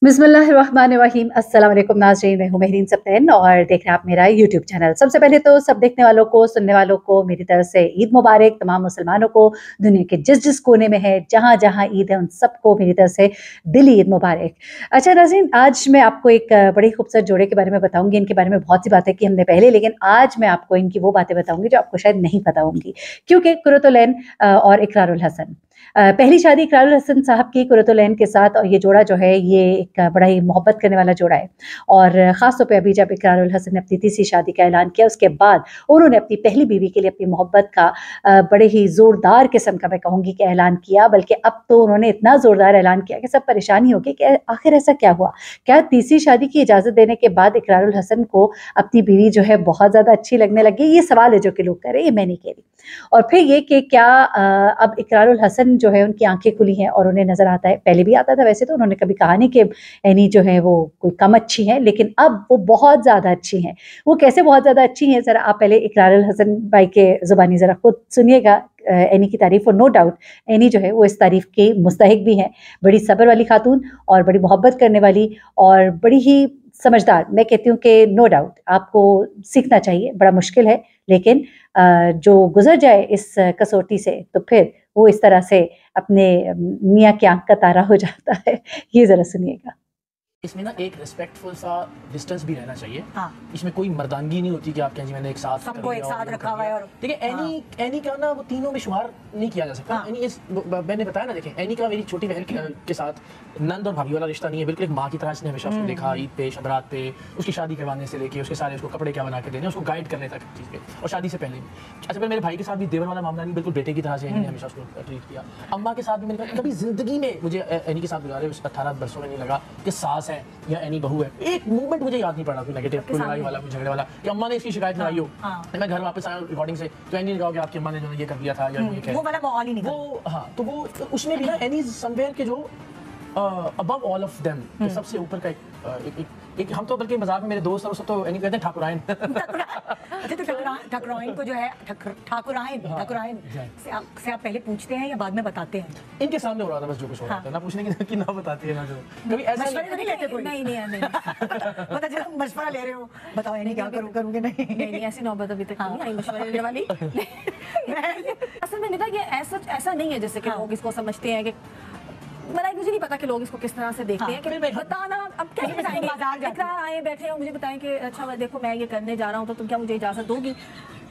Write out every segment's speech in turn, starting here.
बिस्मिल्लाहिर्रहमानिर्रहीम। अस्सलाम वालेकुम नाज़रीन, मैं हूँ महरीन सप्तैन और देख रहे हैं आप मेरा यूट्यूब चैनल। सबसे पहले तो सब देखने वालों को, सुनने वालों को मेरी तरफ से ईद मुबारक। तमाम मुसलमानों को दुनिया के जिस जिस कोने में है, जहाँ जहाँ ईद है, उन सबको मेरी तरफ से दिली ईद मुबारक। अच्छा नाज़रीन, आज मैं आपको एक बड़ी खूबसूरत जोड़े के बारे में बताऊँगी। इनके बारे में बहुत सी बातें की हमने पहले, लेकिन आज मैं आपको इनकी वो बातें बताऊँगी जो आपको शायद नहीं पता होंगी, क्योंकि कुर्रतुल ऐन और इकरारुल हसन, पहली शादी इकरारुल हसन साहब की कुर्रतुल ऐन के साथ, और ये जोड़ा जो है ये एक बड़ा ही मोहब्बत करने वाला जोड़ा है। और ख़ास तौर पे अभी जब इकरारुल हसन ने अपनी तीसरी शादी का ऐलान किया, उसके बाद उन्होंने अपनी पहली बीवी के लिए अपनी मोहब्बत का बड़े ही ज़ोरदार किस्म का, मैं कहूँगी कि ऐलान किया। बल्कि अब तो उन्होंने इतना ज़ोरदार ऐलान किया कि सब परेशान ही हो गए कि आखिर ऐसा क्या हुआ। क्या तीसरी शादी की इजाज़त देने के बाद इकरारुल हसन को अपनी बीवी जो है बहुत ज़्यादा अच्छी लगने लगी? ये सवाल है जो कि लोग कर रहे हैं, ये मैं नहीं कह रही। और फिर ये कि क्या अब इकरारुल हसन जो है उनकी आंखें खुली हैं और उन्हें नज़र आता है, पहले भी आता था वैसे तो, उन्होंने कभी कहा नहीं कि एनी जो है वो कोई कम अच्छी हैं, लेकिन अब वो बहुत ज़्यादा अच्छी हैं। वो कैसे बहुत ज़्यादा अच्छी हैं, ज़रा आप पहले इकरारुल हसन भाई के ज़ुबानी ज़रा खुद सुनिएगा एनी की तारीफ़। और नो डाउट एनी जो है वो इस तारीफ़ की मुस्तहिक भी हैं। बड़ी सब्र वाली खातून और बड़ी मोहब्बत करने वाली और बड़ी ही समझदार। मैं कहती हूँ कि नो डाउट आपको सीखना चाहिए, बड़ा मुश्किल है, लेकिन जो गुजर जाए इस कसौटी से तो फिर वो इस तरह से अपने मियाँ की आँख का तारा हो जाता है। ये ज़रा सुनिएगा। इसमें ना एक रिस्पेक्टफुल सा डिस्टेंस भी रहना चाहिए। हाँ। इसमें कोई मर्दानगी नहीं होती कि आप कहें जी मैंने एक साथ सबको एक साथ रखा हुआ है। और ठीक है, एनी का ना वो तीनों में शुमार नहीं किया जा सकता। हाँ। एनी मैंने बताया ना, देखें एनी का मेरी छोटी बहन के साथ नंद और भाभी वाला रिश्ता नहीं है, बिल्कुल एक माँ की तरह इसने हमेशा उसको देखा। ईद पे, शबरात पे, उसकी शादी करवाने से लेके उसके सारे उसको कपड़े क्या बना के देने, उसको गाइड करने तक चीज़ पे, और शादी से पहले भी। अच्छा, फिर मेरे भाई के साथ भी देवर वाला मामला नहीं, बिल्कुल बेटे की तरह से एनी हमेशा उसको ट्रीट किया। अम्मा के साथ भी मैंने कहा कभी जिंदगी में मुझे एनी के साथ गुजारे 18 बरसों में नहीं लगा कि सास है या एनी बहू है। एक मूवमेंट मुझे याद नहीं पड़ा कोई नेगेटिव, कोई लड़ाई वाला, कोई झगड़े वाला कि अम्मा ने इसकी शिकायत लगाई हो। मैं घर वापस आया रिकॉर्डिंग से तो एनी ने कहा कि आपकी अम्मा ने जो ये कर दिया था, या ये वो वाला माहौल ही नहीं था। वो हाँ, तो वो उसमें भी ना एनी समवेयर के जो अबव ऑल ऑफ देम, सबसे ऊपर का एक हम तो बल्कि मजाक में मेरे दोस्त और सब तो एनी कहते हैं ठाकुराइन। अच्छा, तो ठाकुराइन को जो है ठाकुराइन से आप पहले पूछते हैं या बाद में बताते हैं? इनके सामने हो रहा था बस जो कुछ हो रहा था, ना पूछने की ना बताती है ना जो कभी ऐसा मशवरा नहीं लेते कोई? नहीं पता चला मशवरा ले रहे हो, बताओ एनी क्या करूँगे? नहीं ऐसी नौबत अभी तक नहीं आई मशवरे लेने वाली। असल में निदा ये ऐसा नहीं है जैसे कि लोग इसको समझते हैं कि मुझे नहीं पता कि लोग इसको किस तरह से देखते हैं कि बताना अब कैसे बताएंगे। इकरार आए बैठे हो, मुझे बताएं कि अच्छा देखो मैं ये करने जा रहा हूँ तो तुम क्या मुझे इजाजत दोगी?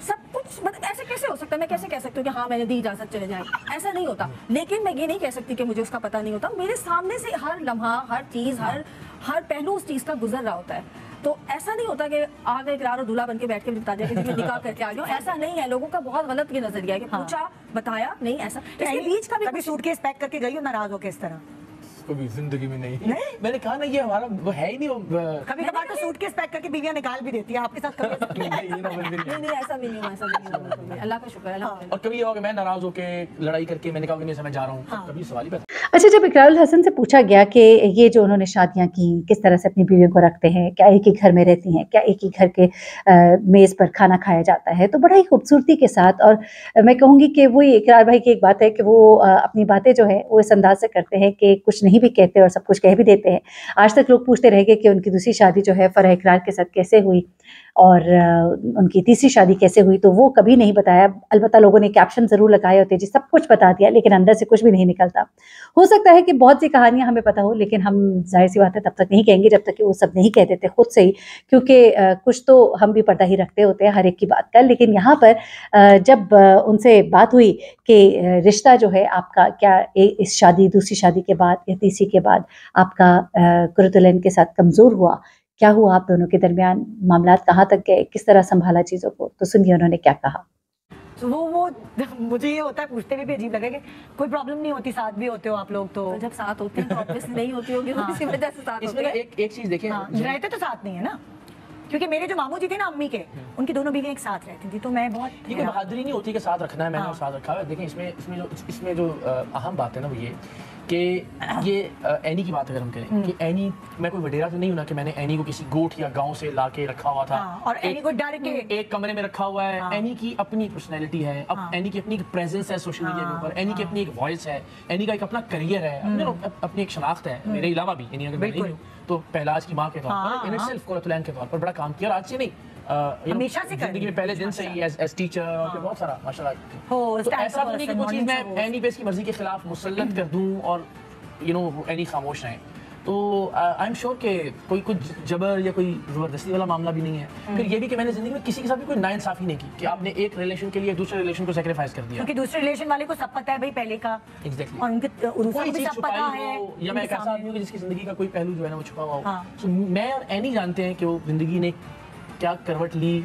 सब कुछ मतलब ऐसे कैसे हो सकता है? मैं कैसे कह सकती हूँ कि हाँ मैंने दी इजाजत, चले जाए? ऐसा नहीं होता। लेकिन मैं ये नहीं कह सकती कि मुझे उसका पता नहीं होता। मेरे सामने से हर लम्हा, हर चीज़, हर पहलू उस चीज़ का गुजर रहा होता है। तो ऐसा नहीं होता कि आगे इकरार और दूल्हा बन के बैठ के बता दिया कि मैं निकाह करके आ गया। ऐसा नहीं है। लोगों का बहुत गलत ये नजरिया है कि पूछा बताया नहीं, ऐसा इसके बीच का भी सूटकेस पैक करके गई हो नाराज हो किस तरह? कभी जिंदगी में नहीं। मैंने कहा ना ये हमारा वो है ही नहीं। कभी कभार तो सूटकेस पैक करके बीवियां निकाल भी देती है, आपके साथ कभी? नहीं ऐसा भी नहीं हुआ, ऐसा भी नहीं हुआ। अल्लाह का शुक्र है। और कभी ये हो कि मैं नाराज होके लड़ाई करके मैंने कहा कि नहीं मैं जा रहा हूँ, कभी सवाल ही पैदा। अच्छा, जब इकरारुल हसन से पूछा गया कि ये जो उन्होंने शादियां की किस तरह से अपनी बीवियों को रखते हैं, क्या एक ही घर में रहती हैं, क्या एक ही घर के मेज़ पर खाना खाया जाता है, तो बड़ा ही खूबसूरती के साथ, और मैं कहूँगी कि वो इकरार भाई की एक बात है कि वो अपनी बातें जो है वो इस अंदाज से करते हैं कि कुछ नहीं भी कहते और सब कुछ कह भी देते हैं। आज तक लोग पूछते रह गए कि उनकी दूसरी शादी जो है फरह इकरार के साथ कैसे हुई और उनकी तीसरी शादी कैसे हुई, तो वो कभी नहीं बताया। अलबत्ता लोगों ने कैप्शन ज़रूर लगाए होते जी, सब कुछ बता दिया, लेकिन अंदर से कुछ भी नहीं निकलता। हो सकता है कि बहुत सी कहानियां हमें पता हो, लेकिन हम जाहिर सी बात है तब तक नहीं कहेंगे जब तक कि वो सब नहीं कह देते खुद से ही, क्योंकि कुछ तो हम भी पर्दा ही रखते होते हैं हर एक की बात का। लेकिन यहाँ पर जब उनसे बात हुई कि रिश्ता जो है आपका क्या इस शादी, दूसरी शादी के बाद या तीसरी के बाद आपका कुर्रतुल ऐन के साथ कमज़ोर हुआ, क्या हुआ आप दोनों के दरमियान, मामलात कहाँ तक गए, किस तरह संभाला चीज़ों को, तो सुनिए उन्होंने क्या कहा। तो वो मुझे ये होता है, पूछते हुए भी अजीब लगे कि कोई प्रॉब्लम नहीं होती, साथ भी होते हो आप लोग। तो जब साथ होते हैं तो ऑब्वियसली नहीं होती होगी, इसी वजह से साथ होते हैं। एक चीज देखिए, रहते तो साथ नहीं है ना, क्योंकि मेरे जो मामू जी थे ना अम्मी के, उनकी दोनों बीवियां एक साथ रहती थी, तो मैं बहुत बहादुरी नहीं होती कि साथ रखना है, मैंने साथ रखा है। देखें इसमें जो अहम बात है ना वो ये कि ये एनी की बात अगर हम करें कि एनी, मैं कोई वडेरा तो नहीं हूं ना कि मैंने एनी को किसी गोठ या गांव से लाके रखा हुआ था। और एनी को डर के एक कमरे में रखा हुआ है। एनी की अपनी पर्सनैलिटी है, एनी की अपनी प्रेजेंस है सोशल मीडिया के ऊपर, एनी की अपनी एक वॉइस है, एनी का एक अपना करियर है, अपनी एक शनाख्त है। मेरे अलावा भी एनी अगर मैं नहीं हूं तो पहलाज की माँ के तौर पर, इन इटसेल्फ कुरतुल ऐन के तौर पर बड़ा काम किया, और आज से नहीं, हमेशा से जिंदगी में पहले दिन से ही एज टीचर और बहुत सारा माशाल्लाह। हो तो ऐसा तो नहीं कि कोई चीज़ मैं एनी पे इसकी मर्जी के खिलाफ मुसल्लत कर दूं और एनी खामोश रहें। तो आई एम श्योर कि कोई कुछ जबर या कोई ज़बरदस्ती वाला मामला भी नहीं है। फिर ये भी कि मैंने जिंदगी में किसी के साथ भी कोई नाइंसाफी नहीं की कि आपने एक रिलेशन के लिए दूसरे रिलेशन को सैक्रिफाइस कर दिया, क्योंकि दूसरे रिलेशन वाले को सब पता है भाई पहले का। एग्जैक्टली। और उनके कोई भी चीज सब पता छुपाई है, हो या मैं एक ऐसा आदमी हूं जिसकी जिंदगी का कोई पहलू जो है ना वो छुपा हुआ हो। हाँ। So, मैं और एनी जानते हैं कि वो जिंदगी ने क्या करवट ली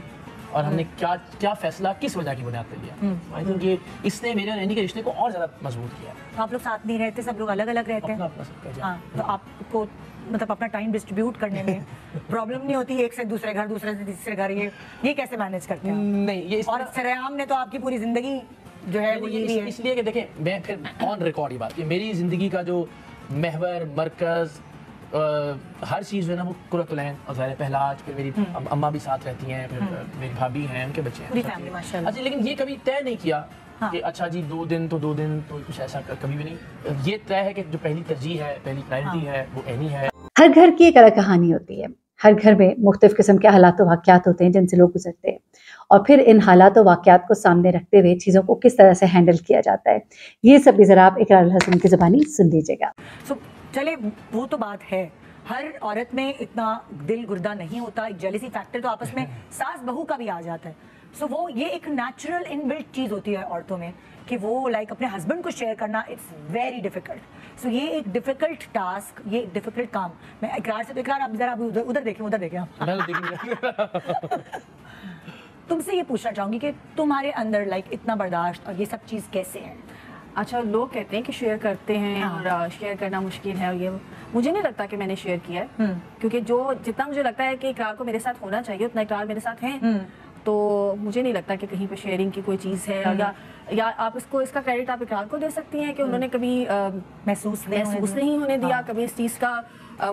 और हमने क्या फैसला किस वजह की बुनियाद पर लिया। आई थिंक ये इसने मेरे और एनी के रिश्ते को और ज्यादा मजबूत किया। तो आप लोग साथ नहीं रहते, सब लोग अलग अलग रहते हैं। अपना सबका जान। हाँ, तो आपको मतलब अपना टाइम डिस्ट्रीब्यूट करने में प्रॉब्लम नहीं होती? एक से दूसरे घर, दूसरे से तीसरे घर, ये कैसे मैनेज करते हैं? नहीं, ये और सरेआम ने तो आपकी पूरी जिंदगी जो है वो ये भी है। इसलिए कि देखें, मैं फिर ऑन रिकॉर्ड ही बात कि मेरी जिंदगी का जो महवर मरकज हर चीज़ जो है ना वो कुरतुल ऐन और ज़ाहिर पहलाज, फिर मेरी अम्मा भी साथ रहती हैं, फिर मेरी भाभी हैं, उनके बच्चे हैं, पूरी फैमिली माशाल्लाह। अच्छा, लेकिन ये कभी तय नहीं किया कि अच्छा जी 2 दिन तो 2 दिन, तो कुछ ऐसा कभी भी नहीं। ये तय है कि जो पहली तरजीह है, पहली प्रायोरिटी है वो एनी है। हर घर की एक अलग कहानी होती है। हर घर में मुख्तलिफ किस्म के हालात वाक़यात होते हैं जिनसे लोग गुजरते हैं, और फिर इन हालात वाक़यात को सामने रखते हुए चीज़ों को किस तरह से हैंडल किया जाता है, ये सब भी ज़रा आप इकरार अल हसन की ज़बानी सुन लीजिएगा। चले, वो तो बात है, हर औरत में इतना दिल गुर्दा नहीं होता, एक जेलसी फैक्टर तो आपस में सास बहू का भी आ जाता है। सो वो ये एक नेचुरल इनबिल्ट चीज़ होती है औरतों में कि वो लाइक अपने हस्बैंड को शेयर करना इट्स वेरी डिफिकल्ट। सो ये एक डिफिकल्ट टास्क, ये एक डिफिकल्ट काम। मैं इकरार से तो इकरार, आप जरा उधर देखें तुमसे ये पूछना चाहूंगी कि तुम्हारे अंदर लाइक इतना बर्दाश्त और ये सब चीज़ कैसे है? अच्छा, लोग कहते हैं कि शेयर करते हैं और शेयर करना मुश्किल है, और ये मुझे नहीं लगता कि मैंने शेयर किया है, क्योंकि जितना मुझे लगता है कि इकरार को मेरे साथ होना चाहिए उतना इकरार मेरे साथ है। तो मुझे नहीं लगता कि कहीं पे शेयरिंग की कोई चीज़ है, या आप इसका क्रेडिट आप इकरार को दे सकती हैं कि उन्होंने कभी महसूस नहीं होने दिया, कभी इस चीज़ का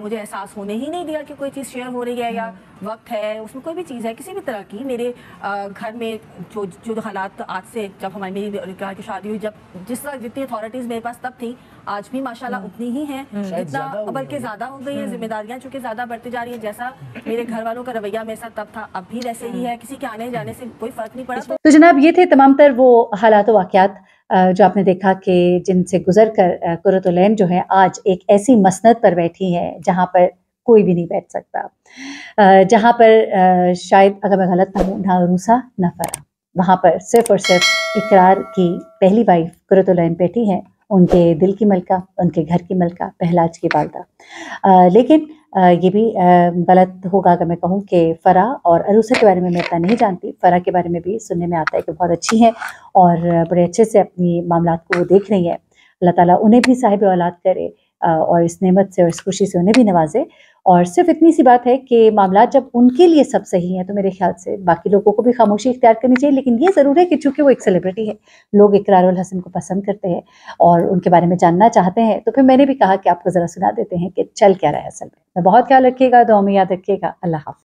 मुझे एहसास होने ही नहीं दिया कि कोई चीज़ शेयर हो रही है, या वक्त है उसमें कोई भी चीज़ है किसी भी तरह की। मेरे घर में जो हालात आज से, जब हमारी मेरी की शादी हुई, जब जितनी अथॉरिटीज़ मेरे पास तब थी, आज भी माशाल्लाह उतनी ही हैं, जितना बल्कि ज़्यादा हो गई हैं। जिम्मेदारियाँ चूँकि ज़्यादा बढ़ती जा रही हैं, जैसा मेरे घर वालों का रवैया मेरे साथ तब था अब भी वैसे ही है, किसी के आने जाने से कोई फ़र्क नहीं पड़ा। तो जनाब, ये थे तमाम तर वो हालात वाक़यात जो आपने देखा कि जिनसे गुजर कर कुर्रतुल ऐन जो है आज एक ऐसी मसनद पर बैठी है जहाँ पर कोई भी नहीं बैठ सकता, जहाँ पर शायद अगर मैं गलत ना हूँ, ना रूसा ना फरा, वहाँ पर सिर्फ और सिर्फ इकरार की पहली वाइफ कुर्रतुल ऐन बैठी है, उनके दिल की मलका, उनके घर की मलका, पहलाज की वालदा। लेकिन ये भी गलत होगा अगर मैं कहूँ कि फ़रा और अरूसा के बारे में मैं इतना नहीं जानती। फ़रा के बारे में भी सुनने में आता है कि बहुत अच्छी हैं और बड़े अच्छे से अपनी मामलात को वो देख रही हैं। अल्लाह ताला उन्हें भी साहिब औलाद करे और इस नेमत से और इस खुशी से उन्हें भी नवाजे। और सिर्फ इतनी सी बात है कि मामलात जब उनके लिए सब सही हैं तो मेरे ख्याल से बाकी लोगों को भी खामोशी इख्तियार करनी चाहिए। लेकिन ये ज़रूर है कि चूँकि वो एक सेलिब्रिटी है, लोग इकरार उल हसन को पसंद करते हैं और उनके बारे में जानना चाहते हैं, तो फिर मैंने भी कहा कि आपको ज़रा सुना देते हैं कि चल क्या रहा है असल में। बहुत ख्याल रखिएगा, दुआ में याद रखिएगा। अल्लाह हाफ़िज़।